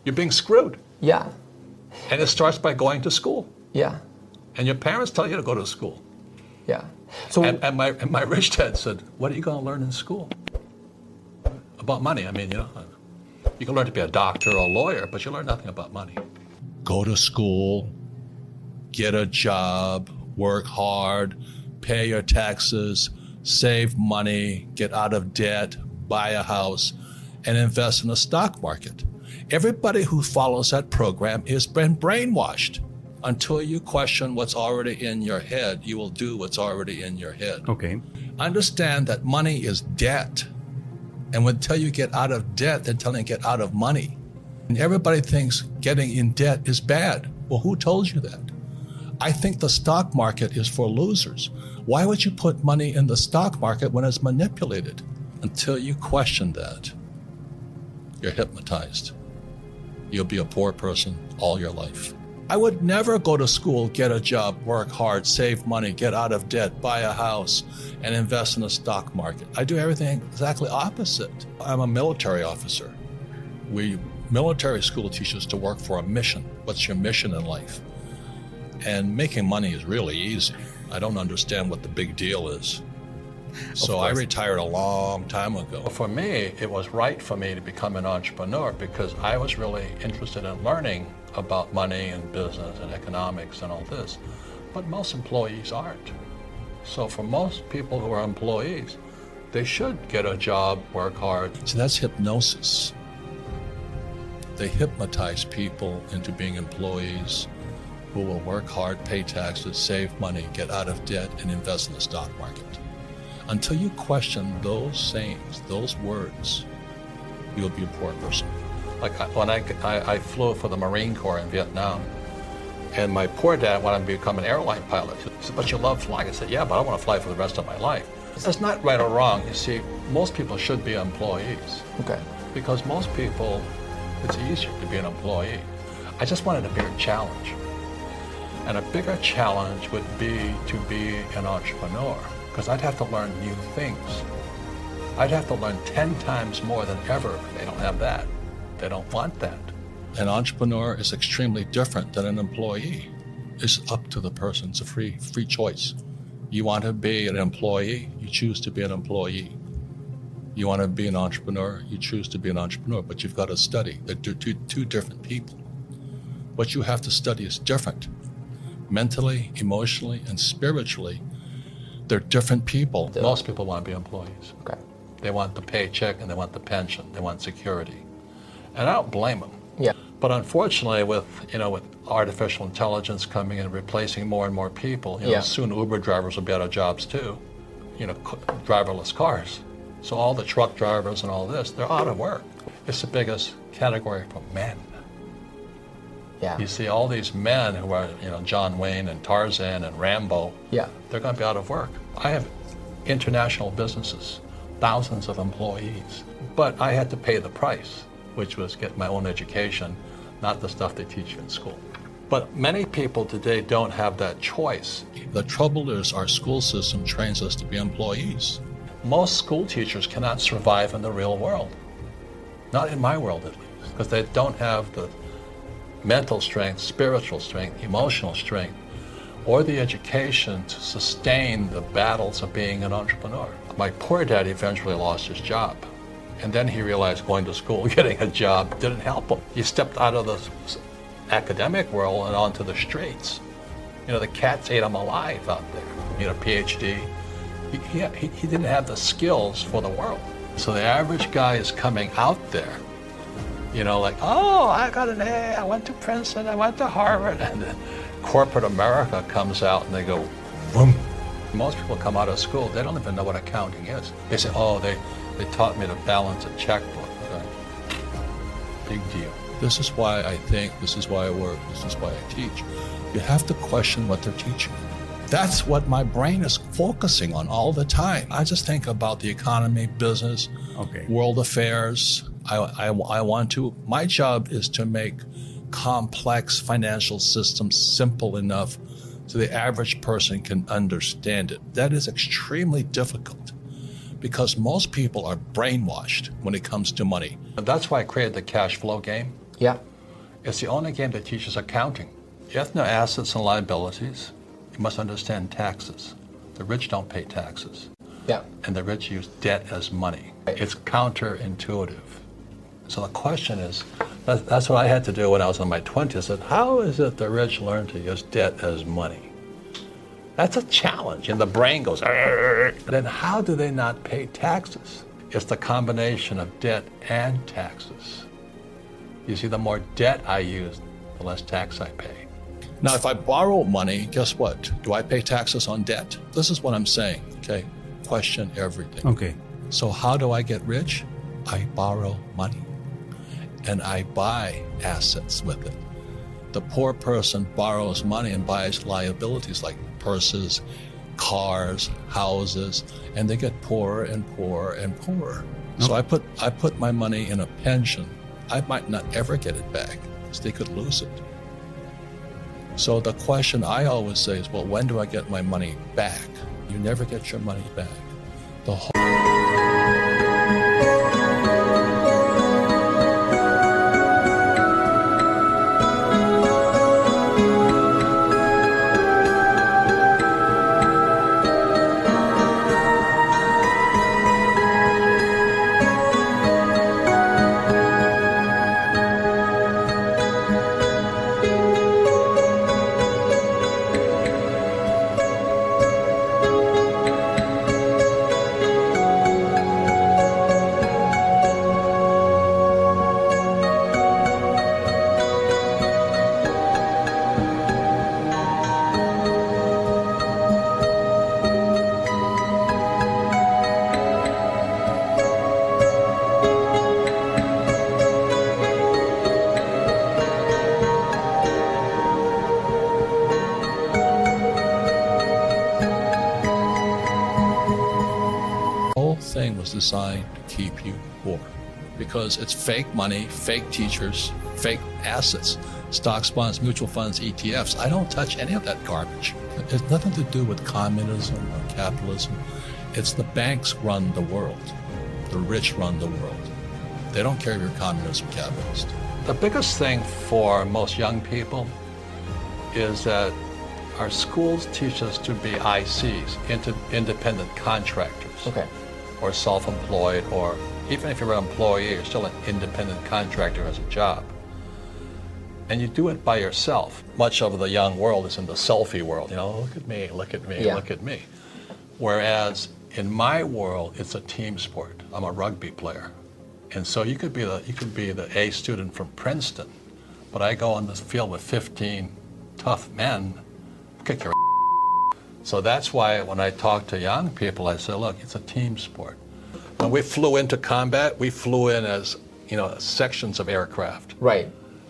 You're being screwed. Yeah. And it starts by going to school. Yeah. And your parents tell you to go to school. Yeah. So And my rich dad said, what are you going to learn in school? About money. I mean, you can learn to be a doctor or a lawyer, but you learn nothing about money. Go to school, get a job, work hard, pay your taxes, save money, get out of debt, buy a house, and invest in the stock market. Everybody who follows that program has been brainwashed. Until you question what's already in your head, you will do what's already in your head. Okay. Understand that money is debt. And until you get out of debt, they're telling you to get out of money. And everybody thinks getting in debt is bad. Well, who told you that? I think the stock market is for losers. Why would you put money in the stock market when it's manipulated? Until you question that, you're hypnotized. You'll be a poor person all your life. I would never go to school, get a job, work hard, save money, get out of debt, buy a house, and invest in the stock market. I do everything exactly opposite. I'm a military officer. We military school teach us to work for a mission. What's your mission in life? And making money is really easy. I don't understand what the big deal is. So I retired a long time ago. For me, it was right for me to become an entrepreneur because I was really interested in learning about money and business and economics and all this. But most employees aren't. So for most people who are employees, they should get a job, work hard. So that's hypnosis. They hypnotize people into being employees who will work hard, pay taxes, save money, get out of debt, and invest in the stock market. Until you question those sayings, those words, you'll be a poor person. Like when I flew for the Marine Corps in Vietnam, and my poor dad wanted me to become an airline pilot. He said, but you love flying. I said, yeah, but I want to fly for the rest of my life. That's not right or wrong. You see, most people should be employees. Okay. Because most people, it's easier to be an employee. I just wanted a bigger challenge. And a bigger challenge would be to be an entrepreneur, because I'd have to learn new things. I'd have to learn 10 times more than ever. They don't have that. They don't want that. An entrepreneur is extremely different than an employee. It's up to the person. It's a free choice. You want to be an employee, you choose to be an employee. You want to be an entrepreneur, you choose to be an entrepreneur, but you've got to study. They're two different people. What you have to study is different. Mentally, emotionally, and spiritually, they're different people. Most people want to be employees. Okay. They want the paycheck and they want the pension. They want security. And I don't blame them. Yeah. But unfortunately, with artificial intelligence coming and replacing more and more people, soon Uber drivers will be out of jobs too. Driverless cars. So all the truck drivers and all this, they're out of work. It's the biggest category for men. Yeah. You see all these men who are, John Wayne and Tarzan and Rambo. Yeah. They're going to be out of work. I have international businesses, thousands of employees, but I had to pay the price, which was get my own education, not the stuff they teach you in school. But many people today don't have that choice. The trouble is our school system trains us to be employees. Most school teachers cannot survive in the real world. Not in my world, at least, because they don't have the mental strength, spiritual strength, emotional strength, or the education to sustain the battles of being an entrepreneur. My poor dad eventually lost his job. And then he realized going to school, getting a job didn't help him. He stepped out of the academic world and onto the streets. The cats ate him alive out there. A PhD. He didn't have the skills for the world. So the average guy is coming out there, I got an A, I went to Princeton, I went to Harvard. And then corporate America comes out and they go, boom. Most people come out of school, they don't even know what accounting is. They say, they taught me to balance a checkbook. Big deal. This is why I think, this is why I work, this is why I teach. You have to question what they're teaching. That's what my brain is focusing on all the time. I just think about the economy, business, world affairs. My job is to make complex financial systems simple enough so the average person can understand it. That is extremely difficult because most people are brainwashed when it comes to money. And that's why I created the cash flow game. Yeah. It's the only game that teaches accounting. You have to know assets and liabilities. You must understand taxes. The rich don't pay taxes. Yeah. And the rich use debt as money. Right. It's counterintuitive. So the question is, that's what I had to do when I was in my 20s. I said, how is it the rich learn to use debt as money? That's a challenge, and the brain goes, "Arr!" Then how do they not pay taxes? It's the combination of debt and taxes. You see, the more debt I use, the less tax I pay. Now, if I borrow money, guess what? Do I pay taxes on debt? This is what I'm saying, okay? Question everything. Okay. So how do I get rich? I borrow money, and I buy assets with it. The poor person borrows money and buys liabilities like purses, cars, houses, and they get poorer and poorer and poorer. So I put my money in a pension. I might not ever get it back because they could lose it. So the question I always say is, well, when do I get my money back? You never get your money back. The whole thing was designed to keep you poor because it's fake money, fake teachers, fake assets, stocks, bonds, mutual funds, ETFs. I don't touch any of that garbage. It has nothing to do with communism or capitalism. It's the banks run the world. The rich run the world. They don't care if you're communist or capitalist. The biggest thing for most young people is that our schools teach us to be ICs, independent contractors. Okay. Or self-employed, or even if you're an employee, you're still an independent contractor as a job. And you do it by yourself. Much of the young world is in the selfie world. You know, look at me, look at me, Yeah. look at me. Whereas in my world, it's a team sport. I'm a rugby player. And so you could be the A student from Princeton, but I go on this field with 15 tough men, kick your So that's why when I talk to young people, I say, look, it's a team sport. When we flew into combat, we flew in as, sections of aircraft. Right.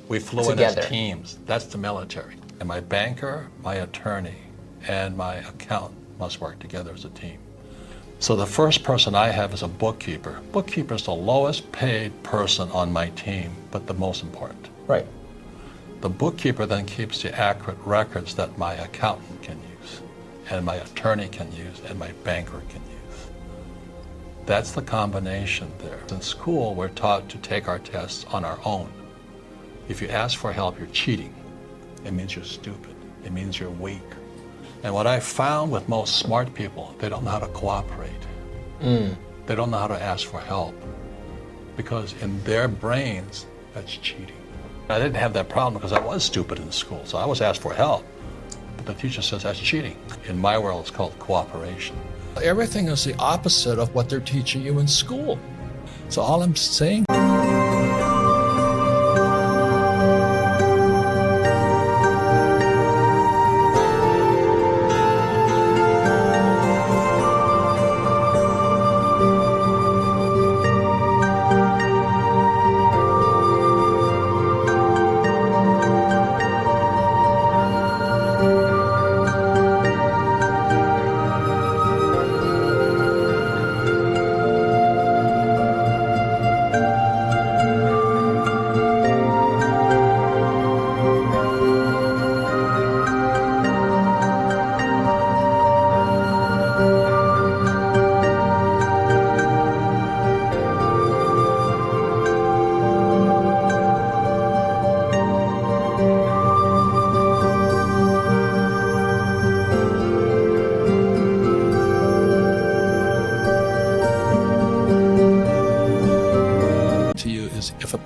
We flew Together. in as teams. That's the military. And my banker, my attorney, and my accountant must work together as a team. So the first person I have is a bookkeeper. Bookkeeper is the lowest paid person on my team, but the most important. Right. The bookkeeper then keeps the accurate records that my accountant can use, and my attorney can use, and my banker can use. That's the combination there. In school, we're taught to take our tests on our own. If you ask for help, you're cheating. It means you're stupid. It means you're weak. And what I found with most smart people, they don't know how to cooperate. They don't know how to ask for help. Because in their brains, that's cheating. I didn't have that problem because I was stupid in school, so I was asked for help. But the teacher says that's cheating. In my world, it's called cooperation. Everything is the opposite of what they're teaching you in school. So all I'm saying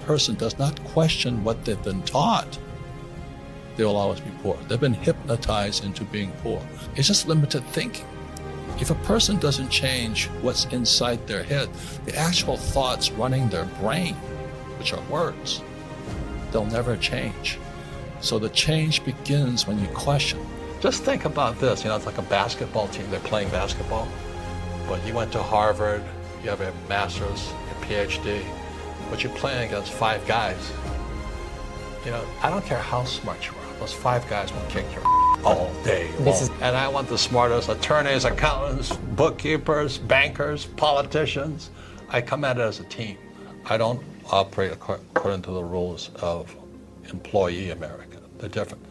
person does not question what they've been taught, they will always be poor. They've been hypnotized into being poor. It's just limited thinking. If a person doesn't change what's inside their head, the actual thoughts running their brain, which are words, they'll never change. So the change begins when you question. Just think about this, it's like a basketball team, they're playing basketball, but you went to Harvard, you have a master's, a PhD, but you're playing against 5 guys. I don't care how smart you are, those 5 guys will kick your all day long. And I want the smartest attorneys, accountants, bookkeepers, bankers, politicians. I come at it as a team. I don't operate according to the rules of employee America. They're different.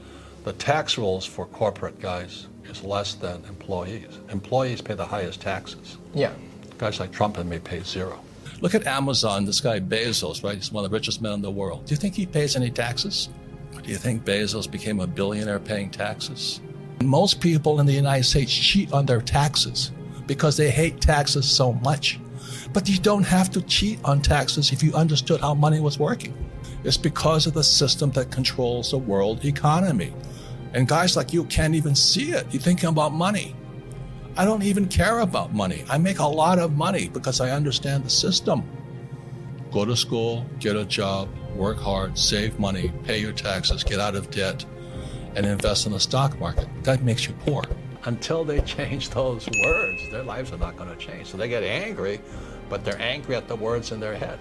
The tax rules for corporate guys is less than employees. Employees pay the highest taxes. Yeah. Guys like Trump and me pay 0. Look at Amazon, this guy Bezos, right? He's one of the richest men in the world. Do you think he pays any taxes? Do you think Bezos became a billionaire paying taxes? Most people in the United States cheat on their taxes because they hate taxes so much. But you don't have to cheat on taxes if you understood how money was working. It's because of the system that controls the world economy. And guys like you can't even see it. You're thinking about money. I don't even care about money. I make a lot of money because I understand the system. Go to school, get a job, work hard, save money, pay your taxes, get out of debt, and invest in the stock market. That makes you poor. Until they change those words, their lives are not going to change. So they get angry, but they're angry at the words in their head.